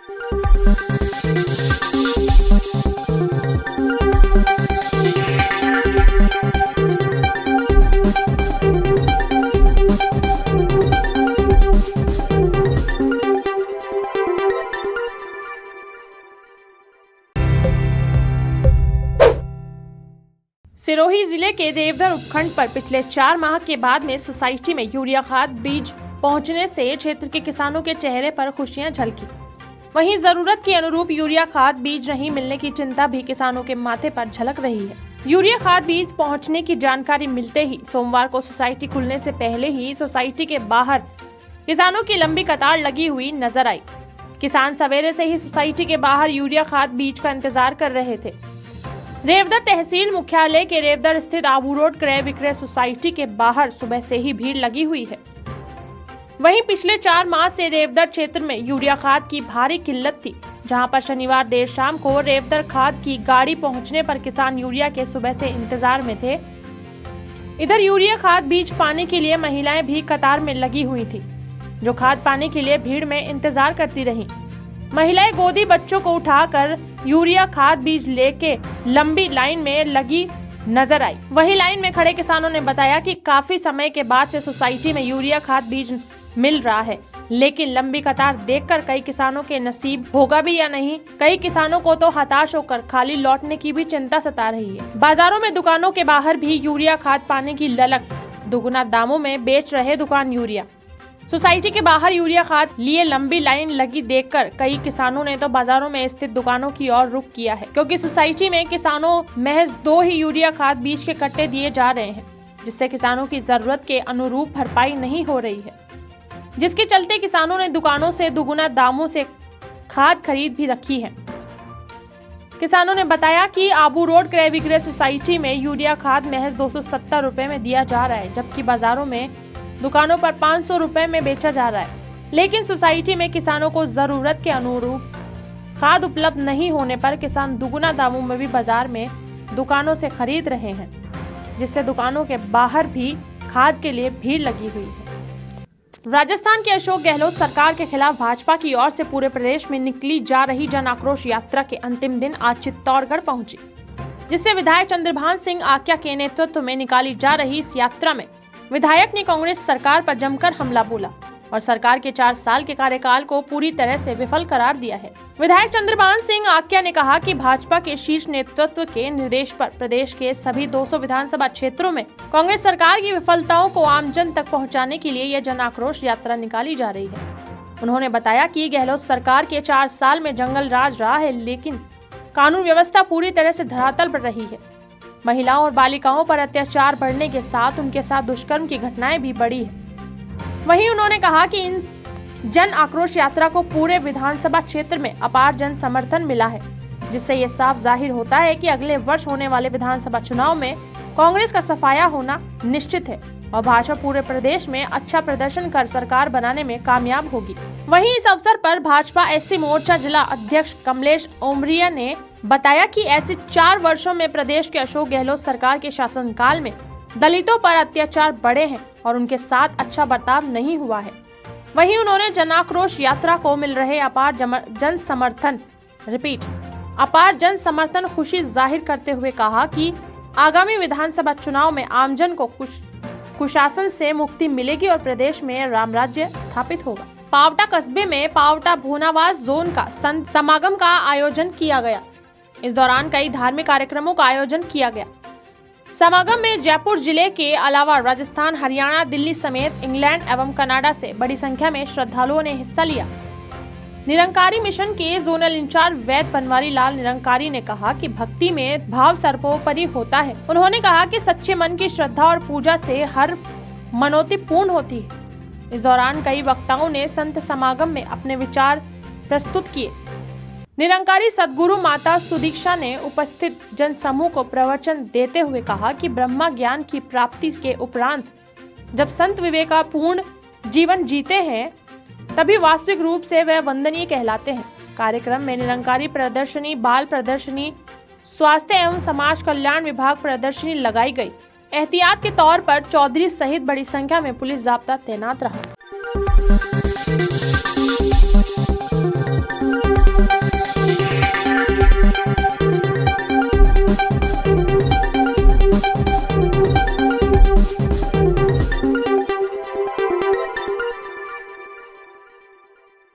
सिरोही जिले के रेवदर उपखंड पर पिछले 4 माह के बाद में सोसाइटी में यूरिया खाद बीज पहुंचने से क्षेत्र के किसानों के चेहरे पर खुशियां झलकी। वहीं जरूरत के अनुरूप यूरिया खाद बीज नहीं मिलने की चिंता भी किसानों के माथे पर झलक रही है। यूरिया खाद बीज पहुंचने की जानकारी मिलते ही सोमवार को सोसाइटी खुलने से पहले ही सोसाइटी के बाहर किसानों की लंबी कतार लगी हुई नजर आई। किसान सवेरे से ही सोसाइटी के बाहर यूरिया खाद बीज का इंतजार कर रहे थे। रेवदर तहसील मुख्यालय के रेवदर स्थित आबू रोड क्रय विक्रय सोसाइटी के बाहर सुबह से ही भीड़ लगी हुई है। वहीं पिछले 4 माह से रेवदर क्षेत्र में यूरिया खाद की भारी किल्लत थी, जहां पर शनिवार देर शाम को रेवदर खाद की गाड़ी पहुंचने पर किसान यूरिया के सुबह से इंतजार में थे। इधर यूरिया खाद बीज पाने के लिए महिलाएं भी कतार में लगी हुई थी, जो खाद पाने के लिए भीड़ में इंतजार करती रहीं। महिलाएं गोदी बच्चों को उठाकर यूरिया खाद बीज लेके लंबी लाइन में लगी नजर आई। वहीं लाइन में खड़े किसानों ने बताया कि काफी समय के बाद से सोसाइटी में यूरिया खाद बीज मिल रहा है, लेकिन लंबी कतार देखकर कई किसानों के नसीब होगा भी या नहीं। कई किसानों को तो हताश होकर खाली लौटने की भी चिंता सता रही है। बाजारों में दुकानों के बाहर भी यूरिया खाद पाने की ललक, दुगुना दामों में बेच रहे दुकान यूरिया। सोसाइटी के बाहर यूरिया खाद लिए लंबी लाइन लगी देखकर कई किसानों ने तो बाजारों में स्थित दुकानों की ओर रुख किया है, क्योंकि सोसाइटी में किसानों महज 2 ही यूरिया खाद बीज के कट्टे दिए जा रहे हैं, जिससे किसानों की जरूरत के अनुरूप भरपाई नहीं हो रही है, जिसके चलते किसानों ने दुकानों से दुगुना दामों से खाद खरीद भी रखी है। किसानों ने बताया कि आबू रोड क्रय विक्रय सोसाइटी में यूरिया खाद महज 270 रुपए में दिया जा रहा है, जबकि बाजारों में दुकानों पर 500 रुपए में बेचा जा रहा है। लेकिन सोसाइटी में किसानों को जरूरत के अनुरूप खाद उपलब्ध नहीं होने पर किसान दुगुना दामों में भी बाजार में दुकानों से खरीद रहे हैं, जिससे दुकानों के बाहर भी खाद के लिए भीड़ लगी हुई है। राजस्थान के अशोक गहलोत सरकार के खिलाफ भाजपा की ओर से पूरे प्रदेश में निकली जा रही जन आक्रोश यात्रा के अंतिम दिन आज चित्तौड़गढ़ पहुंची, जिससे विधायक चंद्रभान सिंह आक्या के नेतृत्व में निकाली जा रही इस यात्रा में विधायक ने कांग्रेस सरकार पर जमकर हमला बोला और सरकार के 4 साल के कार्यकाल को पूरी तरह से विफल करार दिया है। विधायक चंद्रभान सिंह आक्या ने कहा कि भाजपा के शीर्ष नेतृत्व के निर्देश पर प्रदेश के सभी 200 विधानसभा क्षेत्रों में कांग्रेस सरकार की विफलताओं को आमजन तक पहुंचाने के लिए यह जन आक्रोश यात्रा निकाली जा रही है। उन्होंने बताया कि गहलोत सरकार के 4 साल में जंगल राज रहा है, लेकिन कानून व्यवस्था पूरी तरह से धरातल पर रही है। महिलाओं और बालिकाओं पर अत्याचार बढ़ने के साथ उनके साथ दुष्कर्म की घटनाएं भी बढ़ी है। वहीं उन्होंने कहा कि इन जन आक्रोश यात्रा को पूरे विधानसभा क्षेत्र में अपार जन समर्थन मिला है, जिससे ये साफ जाहिर होता है कि अगले वर्ष होने वाले विधानसभा चुनाव में कांग्रेस का सफाया होना निश्चित है और भाजपा पूरे प्रदेश में अच्छा प्रदर्शन कर सरकार बनाने में कामयाब होगी। वहीं इस अवसर पर भाजपा एससी मोर्चा जिला अध्यक्ष कमलेश ओमरिया ने बताया कि ऐसे 4 वर्षों में प्रदेश के अशोक गहलोत सरकार के शासनकाल में दलितों पर अत्याचार बढ़े हैं और उनके साथ अच्छा बर्ताव नहीं हुआ है। वहीं उन्होंने जन आक्रोश यात्रा को मिल रहे अपार जन समर्थन खुशी जाहिर करते हुए कहा कि आगामी विधानसभा चुनाव में आमजन को कुशासन से मुक्ति मिलेगी और प्रदेश में राम राज्य स्थापित होगा। पावटा कस्बे में पावटा भूनावास जोन का संत समागम का आयोजन किया गया। इस दौरान कई धार्मिक कार्यक्रमों का आयोजन किया गया। समागम में जयपुर जिले के अलावा राजस्थान, हरियाणा, दिल्ली समेत इंग्लैंड एवं कनाडा से बड़ी संख्या में श्रद्धालुओं ने हिस्सा लिया। निरंकारी मिशन के जोनल इंचार्ज वैद्य बनवारी लाल निरंकारी ने कहा कि भक्ति में भाव सर्वोपरि होता है। उन्होंने कहा कि सच्चे मन की श्रद्धा और पूजा से हर मनोती पूर्ण होती है। इस दौरान कई वक्ताओं ने संत समागम में अपने विचार प्रस्तुत किए। निरंकारी सदगुरु माता सुदीक्षा ने उपस्थित जन समूह को प्रवचन देते हुए कहा कि ब्रह्मा ज्ञान की प्राप्ति के उपरांत जब संत विवेकपूर्ण जीवन जीते हैं, तभी वास्तविक रूप से वह वंदनीय कहलाते हैं। कार्यक्रम में निरंकारी प्रदर्शनी, बाल प्रदर्शनी, स्वास्थ्य एवं समाज कल्याण विभाग प्रदर्शनी लगाई गई। एहतियात के तौर पर चौधरी सहित बड़ी संख्या में पुलिस जाब्ता तैनात रहा।